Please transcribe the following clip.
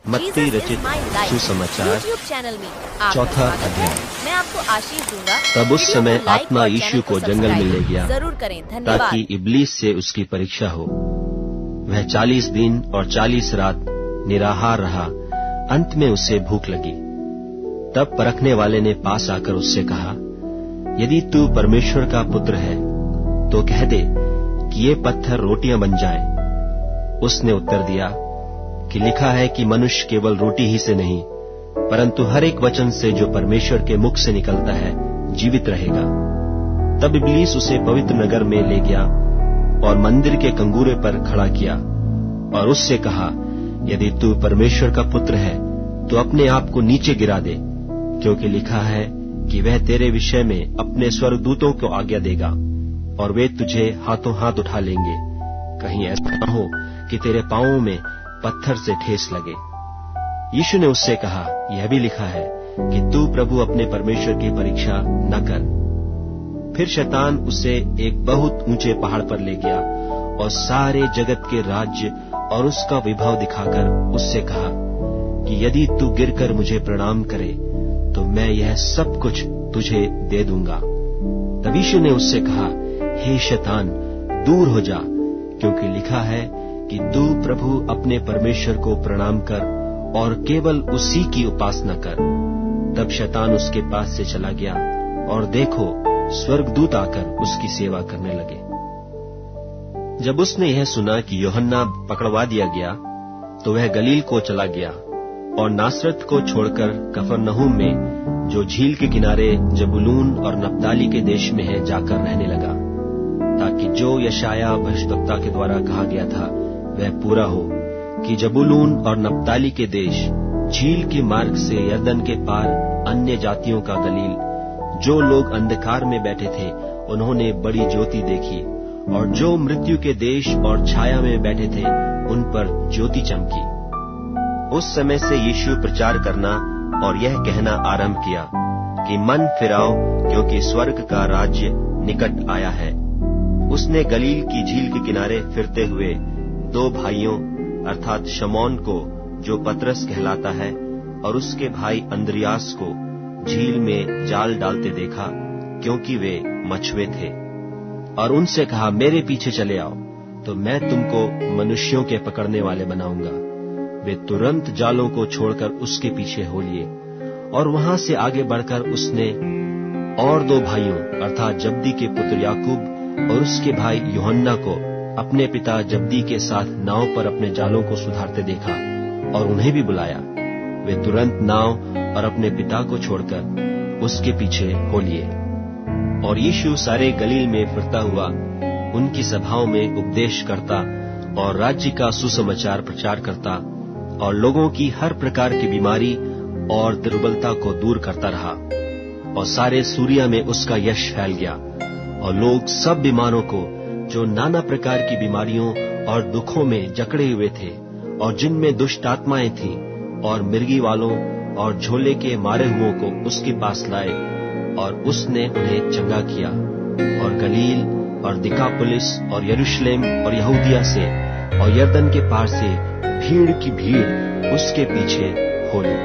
मत्ती रचित सुसमाचार चैनल में चौथा अध्याय। मैं आपको आशीष दूंगा। तब उस समय आत्मा यीशु को जंगल में ले गया जरूर करें। धन्यवाद। ताकि इब्लीस से उसकी परीक्षा हो। वह 40 दिन और 40 रात निराहार रहा। अंत में उसे भूख लगी। तब परखने वाले ने पास आकर उससे कहा, यदि तू परमेश्वर का पुत्र है तो कह दे कि ये पत्थर रोटियां बन जाएं। उसने उत्तर दिया कि लिखा है कि मनुष्य केवल रोटी ही से नहीं परंतु हर एक वचन से जो परमेश्वर के मुख से निकलता है जीवित रहेगा। तब इब्लीस उसे पवित्र नगर में ले गया और मंदिर के कंगूरे पर खड़ा किया और उससे कहा, यदि तू परमेश्वर का पुत्र है तो अपने आप को नीचे गिरा दे, क्योंकि लिखा है कि वह तेरे विषय में अपने स्वर्गदूतों को आज्ञा देगा और वे तुझे हाथों हाथ उठा लेंगे, कहीं ऐसा न हो कि तेरे पांवों में पत्थर से ठेस लगे। यीशु ने उससे कहा, यह भी लिखा है कि तू प्रभु अपने परमेश्वर की परीक्षा न कर। फिर शैतान उसे एक बहुत ऊंचे पहाड़ पर ले गया और सारे जगत के राज्य और उसका विभव दिखाकर उससे कहा कि यदि तू गिरकर मुझे प्रणाम करे तो मैं यह सब कुछ तुझे दे दूंगा। तब यीशु ने उससे कहा, हे शैतान, दूर हो जा, क्योंकि लिखा है कि तू प्रभु अपने परमेश्वर को प्रणाम कर और केवल उसी की उपासना कर। तब शैतान उसके पास से चला गया और देखो, स्वर्गदूत आकर उसकी सेवा करने लगे। जब उसने यह सुना कि यूहन्ना पकड़वा दिया गया तो वह गलील को चला गया और नासरत को छोड़कर कफरनहूम में, जो झील के किनारे जबूलून और नप्ताली के देश में है, जाकर रहने लगा, ताकि जो यशायाह भविष्यद्वक्ता के द्वारा कहा गया था वह पूरा हो कि जबूलून और नप्ताली के देश, झील के मार्ग से यरदन के पार अन्य जातियों का गलील, जो लोग अंधकार में बैठे थे उन्होंने बड़ी ज्योति देखी, और जो मृत्यु के देश और छाया में बैठे थे उन पर ज्योति चमकी। उस समय से यीशु प्रचार करना और यह कहना आरंभ किया कि मन फिराओ, क्योंकि स्वर्ग का राज्य निकट आया है। उसने गलील की झील के किनारे फिरते हुए 2 भाइयों अर्थात शमौन को, जो पतरस कहलाता है, और उसके भाई अंद्रियास को झील में जाल डालते देखा, क्योंकि वे मछुए थे, और उनसे कहा, मेरे पीछे चले आओ तो मैं तुमको मनुष्यों के पकड़ने वाले बनाऊंगा। वे तुरंत जालों को छोड़कर उसके पीछे हो लिए, और वहां से आगे बढ़कर उसने और 2 भाइयों अर्थात जब्दी के पुत्र याकूब और उसके भाई यूहन्ना को अपने पिता जब्दी के साथ नाव पर अपने जालों को सुधारते देखा और उन्हें भी बुलाया। वे तुरंत नाव और अपने पिता को छोड़कर उसके पीछे हो लिए। और यीशु सारे गलील में फिरता हुआ उनकी सभाओं में उपदेश करता और राज्य का सुसमाचार प्रचार करता और लोगों की हर प्रकार की बीमारी और दुर्बलता को दूर करता रहा। और सारे सूरिया में उसका यश फैल गया, और लोग सब बीमारों को, जो नाना प्रकार की बीमारियों और दुखों में जकड़े हुए थे और जिनमें दुष्ट आत्माएं थीं, और मिर्गी वालों और झोले के मारे हुओं को उसके पास लाए, और उसने उन्हें चंगा किया। और गलील और दिकापुलिस और यरूशलेम और यहूदिया से और यरदन के पार से भीड़ की भीड़ उसके पीछे हो ली।